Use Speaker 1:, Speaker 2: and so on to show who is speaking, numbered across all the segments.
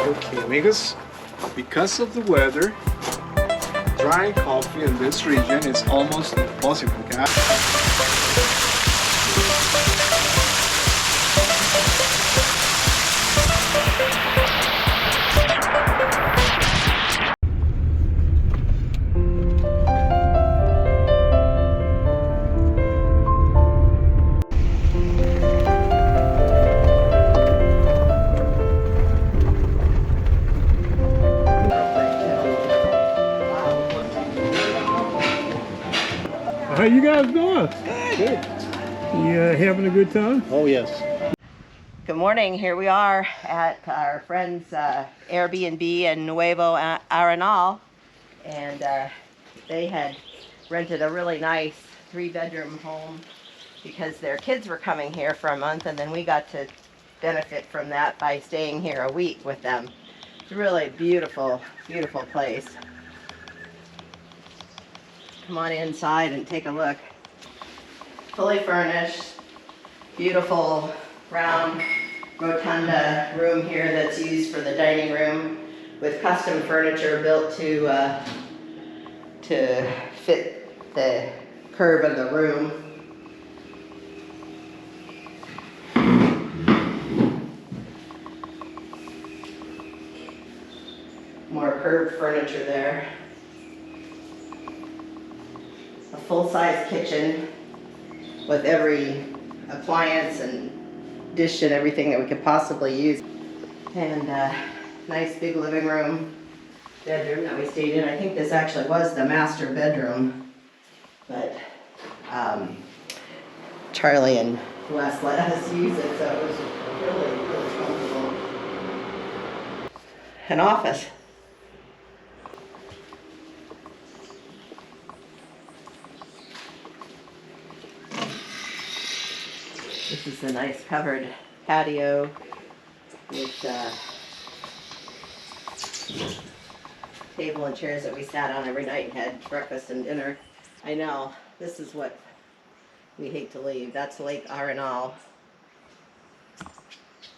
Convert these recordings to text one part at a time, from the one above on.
Speaker 1: Okay, amigos, because of the weather, drying coffee in this region is almost impossible, guys.
Speaker 2: How you guys doing?
Speaker 3: Good.
Speaker 2: You having a good time?
Speaker 3: Oh, yes.
Speaker 4: Good morning. Here we are at our friend's Airbnb in Nuevo Arenal, and they had rented a really nice 3-bedroom home because their kids were coming here for a month, and then we got to benefit from that by staying here a week with them. It's a really beautiful, beautiful place. Come on inside and take a look. Fully furnished, beautiful round rotunda room here that's used for the dining room with custom furniture built to fit the curve of the room. More curved furniture there. A full-size kitchen with every appliance and dish and everything that we could possibly use. And nice big living room, bedroom that we stayed in. I think this actually was the master bedroom, but Charlie and Wes let us use it, so it was really, really comfortable. An office. This is a nice covered patio with table and chairs that we sat on every night and had breakfast and dinner. I know, this is what we hate to leave. That's Lake Arenal.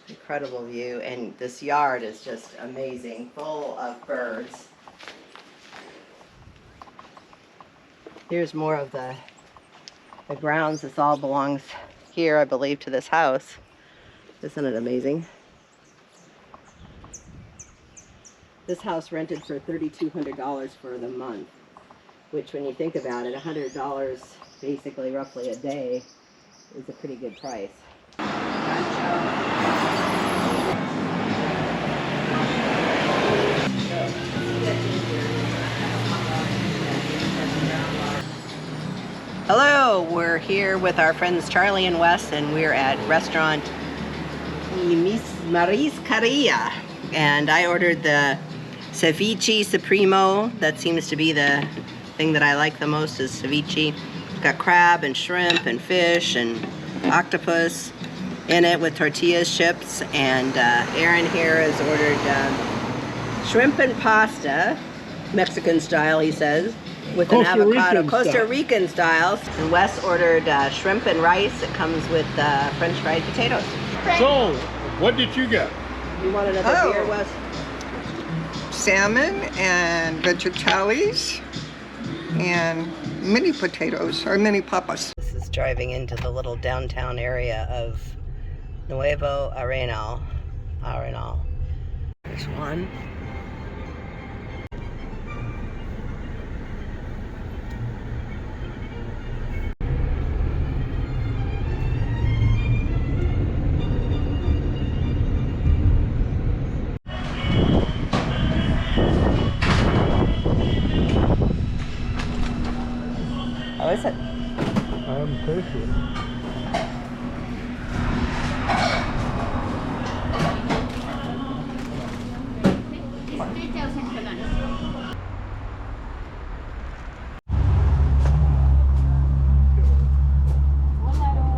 Speaker 4: Incredible view, and this yard is just amazing, full of birds. Here's more of the grounds. This all belongs here, I believe, to this house. Isn't it amazing? This house rented for $3,200 for the month, which when you think about it, $100 basically roughly a day is a pretty good price. Hello, we're here with our friends Charlie and Wes, and we're at restaurant Mariscaria, and I ordered the ceviche supremo. That seems to be the thing that I like the most, is ceviche. Got crab and shrimp and fish and octopus in it with tortillas, chips, and Aaron here has ordered shrimp and pasta, Mexican style, he says, with an avocado, Costa Rican style. And Wes ordered shrimp and rice. It comes with French fried potatoes.
Speaker 2: So, what did you get?
Speaker 4: You want another beer, Wes?
Speaker 5: Salmon and vegetales and mini potatoes or mini papas.
Speaker 4: This is driving into the little downtown area of Nuevo Arenal. There's one. How is it?
Speaker 2: I'm tasty.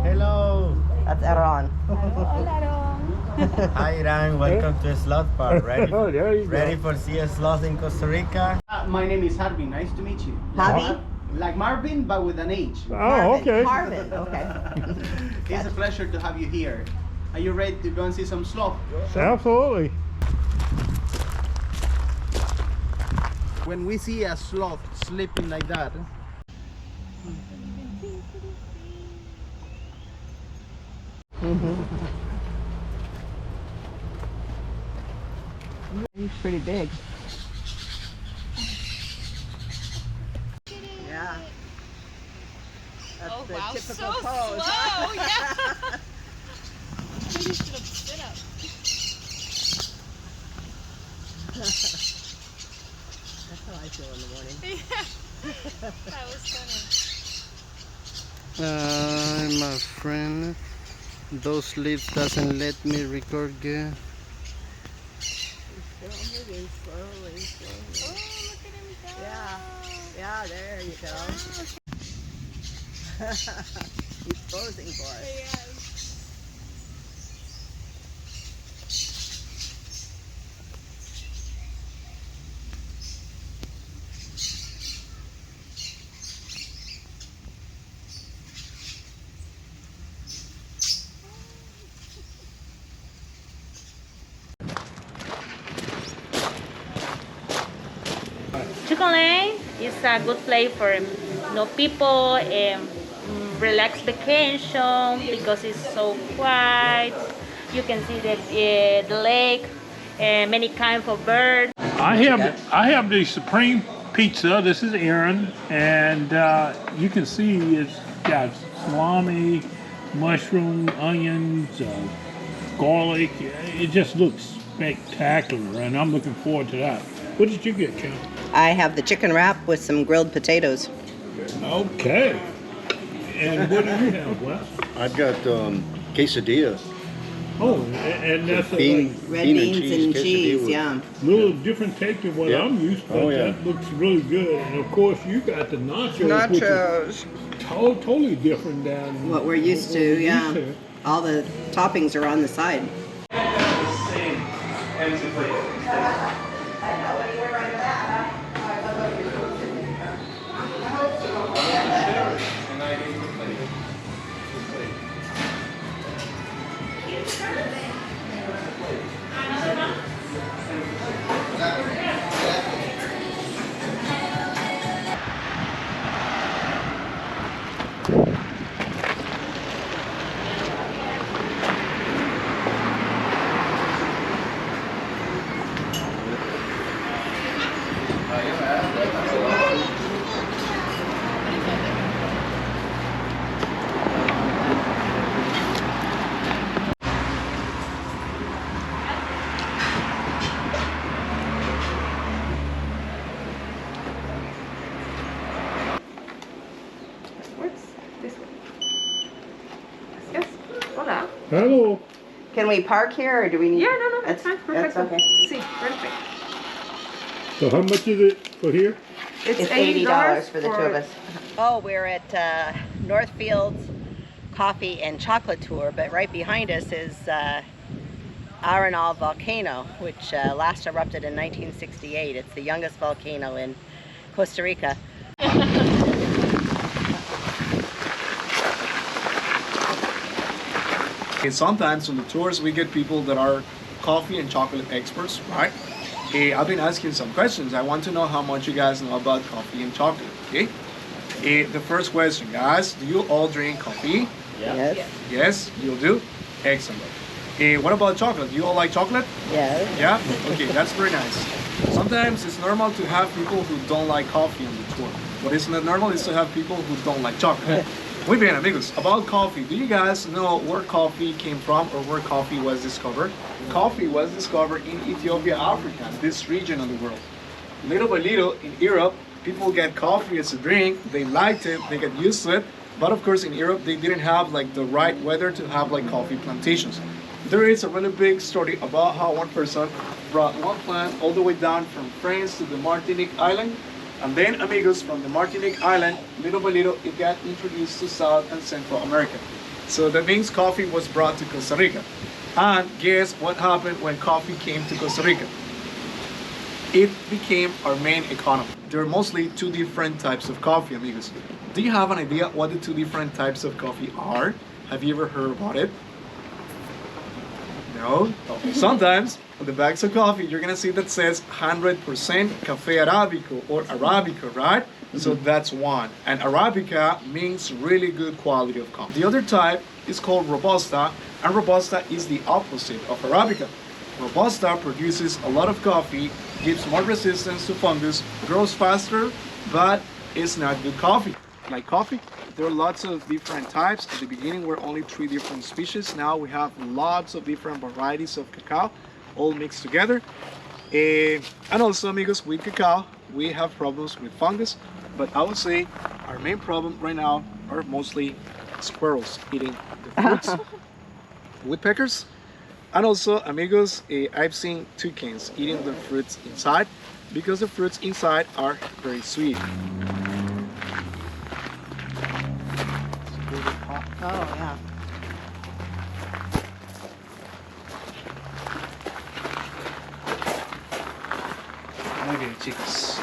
Speaker 3: Hello.
Speaker 4: That's Aaron.
Speaker 3: Hi, Iran. Welcome to Sloth Park. Ready?
Speaker 2: Oh, there you go.
Speaker 3: Ready for see a sloth in Costa Rica?
Speaker 6: My name is Harvey. Nice to meet you.
Speaker 4: Javi?
Speaker 6: Like Marvin, but with an H.
Speaker 2: Oh, okay.
Speaker 4: Marvin, okay.
Speaker 6: It's a pleasure to have you here. Are you ready to go and see some sloth?
Speaker 2: Absolutely.
Speaker 6: When we see a sloth sleeping like that,
Speaker 4: He's pretty big. Yeah. That's
Speaker 7: Oh
Speaker 4: the
Speaker 7: wow,
Speaker 4: typical
Speaker 7: so
Speaker 4: pose.
Speaker 7: slow, yeah. Maybe you should have stood up.
Speaker 4: That's how I feel in the morning.
Speaker 7: Yeah. That was funny.
Speaker 3: my friend, those leaves doesn't let me record good.
Speaker 4: Still moving slowly, slowly.
Speaker 7: Oh, look at him go.
Speaker 4: Yeah. Yeah, there you go. He's posing for us.
Speaker 7: Yes.
Speaker 8: Chicken Lane is a good place for people relax vacation because it's so quiet. You can see the lake, many kinds of birds.
Speaker 2: I have the supreme pizza. This is Aaron, and you can see it's got salami, mushroom, onions, garlic. It just looks spectacular, and I'm looking forward to that. What did you get, Ken?
Speaker 4: I have the chicken wrap with some grilled potatoes.
Speaker 2: Okay. And what do you have, Wes?
Speaker 9: I've got quesadilla.
Speaker 2: Oh, and that's
Speaker 9: Bean,
Speaker 4: Red
Speaker 9: bean
Speaker 4: beans and
Speaker 9: quesadilla
Speaker 4: cheese,
Speaker 9: with-
Speaker 4: yeah.
Speaker 2: a little different take than what
Speaker 9: Yeah.
Speaker 2: I'm used to, but
Speaker 9: Oh, yeah.
Speaker 2: that looks really good. And of course, you got the nachos, which
Speaker 5: Nachos.
Speaker 2: is totally different than
Speaker 4: What we're used to,
Speaker 2: we're
Speaker 4: yeah.
Speaker 2: used to.
Speaker 4: All the toppings are on the side.
Speaker 2: Hello.
Speaker 4: Can we park here or do we need?
Speaker 8: Yeah, no, that's fine. Perfect.
Speaker 4: That's okay.
Speaker 8: See, perfect.
Speaker 2: So how much is it for here?
Speaker 4: It's $80 for the two of us. Oh, we're at Northfield's Coffee and Chocolate Tour, but right behind us is Arenal Volcano, which last erupted in 1968. It's the youngest volcano in Costa Rica.
Speaker 1: Okay, sometimes on the tours we get people that are coffee and chocolate experts, right? Hey, I've been asking some questions. I want to know how much you guys know about coffee and chocolate, okay? Hey, the first question, guys, do you all drink coffee?
Speaker 4: Yes.
Speaker 1: Yes, you do? Excellent. Hey, what about chocolate? You all like chocolate?
Speaker 4: Yes.
Speaker 1: Yeah? Okay, that's very nice. Sometimes it's normal to have people who don't like coffee on the tour. What is not normal is to have people who don't like chocolate. Muy bien, amigos. About coffee, do you guys know where coffee came from or where coffee was discovered? Coffee was discovered in Ethiopia, Africa, this region of the world. Little by little, in Europe, people get coffee as a drink. They liked it, they got used to it. But of course, in Europe, they didn't have like the right weather to have like coffee plantations. There is a really big story about how one person brought one plant all the way down from France to the Martinique Island. And then, amigos, from the Martinique Island, little by little, it got introduced to South and Central America. So that means coffee was brought to Costa Rica. And guess what happened when coffee came to Costa Rica? It became our main economy. There are mostly two different types of coffee, amigos. Do you have an idea what the two different types of coffee are? Have you ever heard about it? No? Okay. Sometimes on the bags of coffee, you're gonna see that says 100% Café Arabico or Arabica, right? So that's one. And Arabica means really good quality of coffee. The other type is called Robusta, and Robusta is the opposite of Arabica. Robusta produces a lot of coffee, gives more resistance to fungus, grows faster, but it's not good coffee. Like coffee, there are lots of different types. At the beginning, were only 3 different species. Now we have lots of different varieties of cacao, all mixed together. And also, amigos, with cacao, we have problems with fungus, but I would say our main problem right now are mostly squirrels eating the fruits, woodpeckers, and also, amigos, I've seen toucans eating the fruits inside because the fruits inside are very sweet.
Speaker 4: Oh, yeah.
Speaker 1: Okay, chicos.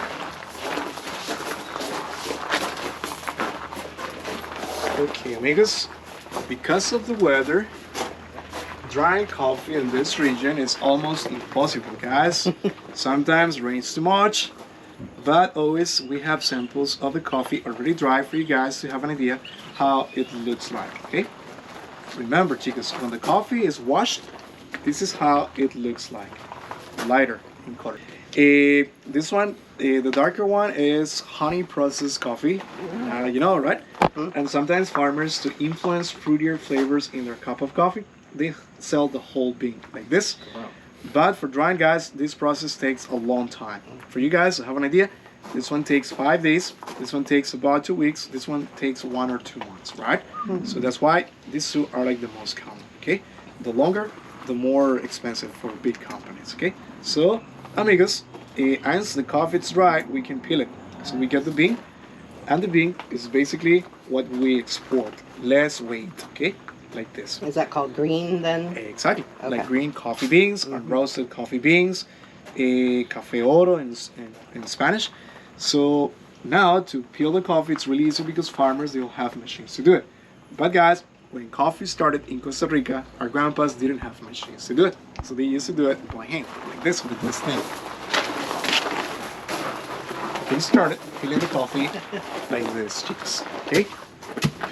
Speaker 1: Okay, amigos, because of the weather, drying coffee in this region is almost impossible, guys. Sometimes rains too much, but always we have samples of the coffee already dry for you guys to have an idea how it looks like, okay? Remember, chicos, when the coffee is washed, this is how it looks like, lighter in color. This one, the darker one, is honey processed coffee, you know, right? And sometimes farmers, to influence fruitier flavors in their cup of coffee, they sell the whole bean like this. Wow. But for drying, guys, this process takes a long time. For you guys to have an idea, this one takes 5 days, this one takes about 2 weeks, this one takes 1 or 2 months, right? So that's why these two are like the most common, okay? The longer, the more expensive for big companies, okay? So, amigos, once the coffee is dry, we can peel it. So we get the bean, and the bean is basically what we export, less weight, okay? Like this.
Speaker 4: Is that called green then?
Speaker 1: Exactly.
Speaker 4: Okay.
Speaker 1: Like green coffee beans, roasted coffee beans, café oro in Spanish. So now to peel the coffee, it's really easy because farmers, they'll have machines to do it. But guys, when coffee started in Costa Rica, our grandpas didn't have machines to do it. So they used to do it by hand, like this with this thing. They started peeling the coffee like this, chicos. Okay?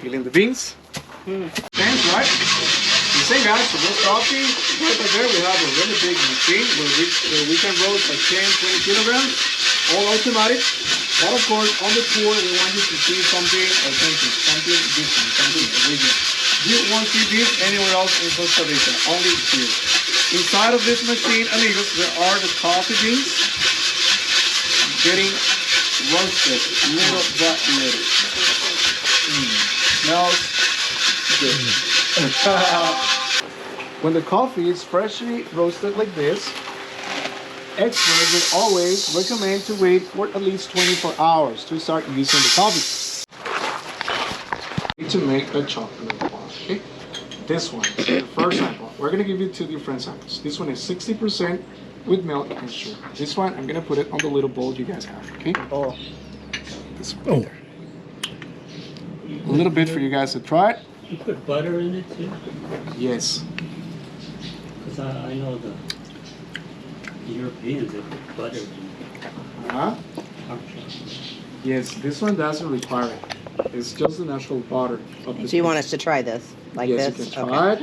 Speaker 1: Peeling the beans. Thanks, right? The same, guys, for this coffee, right there we have a really big machine where we can roast like 10, 20 kilograms, all automatic. But of course, on the tour, we want you to see something authentic, something different, something original. You won't see this anywhere else in Costa Rica, only here. Inside of this machine, amigos, there are the coffee beans getting roasted, little by little. Smells good. When the coffee is freshly roasted like this, experts will always recommend to wait for at least 24 hours to start using the coffee. To make a chocolate bar, okay? This one, the first sample. We're gonna give you 2 different samples. This one is 60% with milk and sugar. This one, I'm gonna put it on the little bowl you guys have, okay?
Speaker 4: Oh.
Speaker 1: This one. Right there. A little bit for you guys to try it.
Speaker 10: You put butter in it too?
Speaker 1: Yes.
Speaker 10: Because I know the Europeans, they put butter in it.
Speaker 1: Uh-huh. Yes, this one doesn't require it. It's just the natural butter of the
Speaker 4: So you want us to try this? Like
Speaker 1: yes,
Speaker 4: this?
Speaker 1: you can try it.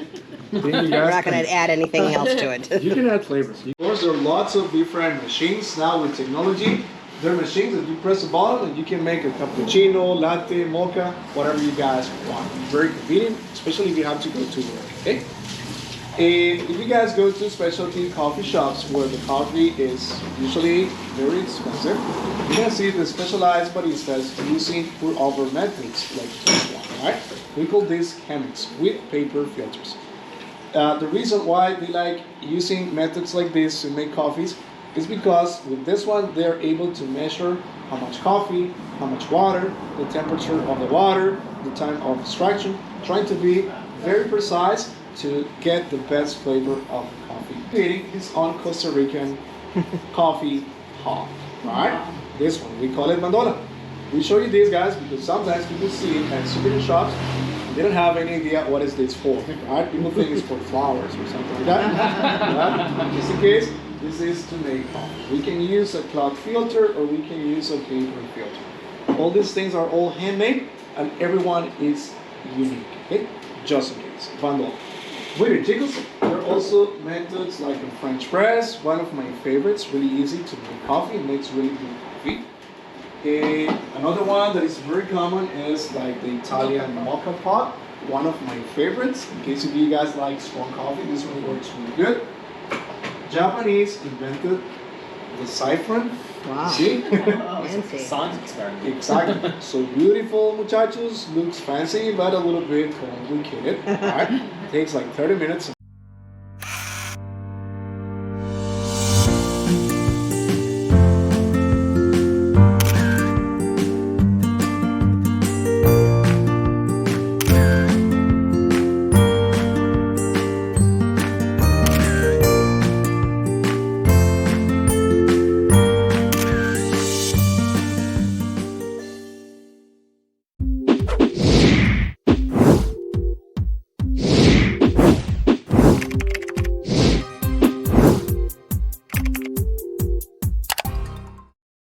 Speaker 1: Then you
Speaker 4: We're
Speaker 1: guys
Speaker 4: not going
Speaker 1: can-
Speaker 4: to add anything else to it.
Speaker 1: You can add flavors. Of course, there are lots of different machines now with technology. There are machines that you press a button and you can make a cappuccino, latte, mocha, whatever you guys want. Very convenient, especially if you have to go to work, okay? And if you guys go to specialty coffee shops where the coffee is usually very expensive, you're gonna see the specialized baristas using pour-over methods like this one, right? We call these Chemex with paper filters. The reason why they like using methods like this to make coffees is because with this one they're able to measure how much coffee, how much water, the temperature of the water, the time of extraction, trying to be very precise to get the best flavor of coffee. Creating his own Costa Rican coffee pot, right? This one, we call it mandola. We show you these guys because sometimes people see it at souvenir shops They don't have any idea what is this for, right? People think it's for flowers or something like that. Right? Just in case, this is to make coffee. We can use a cloth filter or we can use a paper filter. All these things are all handmade and everyone is unique, okay? Just in case. Bundle. Wait, chicos, there are also methods like a French press, one of my favorites, really easy to make coffee, it makes really good coffee. Another one that is very common is like the Italian mocha pot, one of my favorites. In case if you guys like strong coffee, this one works really good. Japanese invented the siphon.
Speaker 4: Wow.
Speaker 1: See?
Speaker 4: Fancy.
Speaker 11: Science experiment.
Speaker 1: Exactly. So beautiful, muchachos. Looks fancy, but a little bit complicated. All right. Takes like 30 minutes.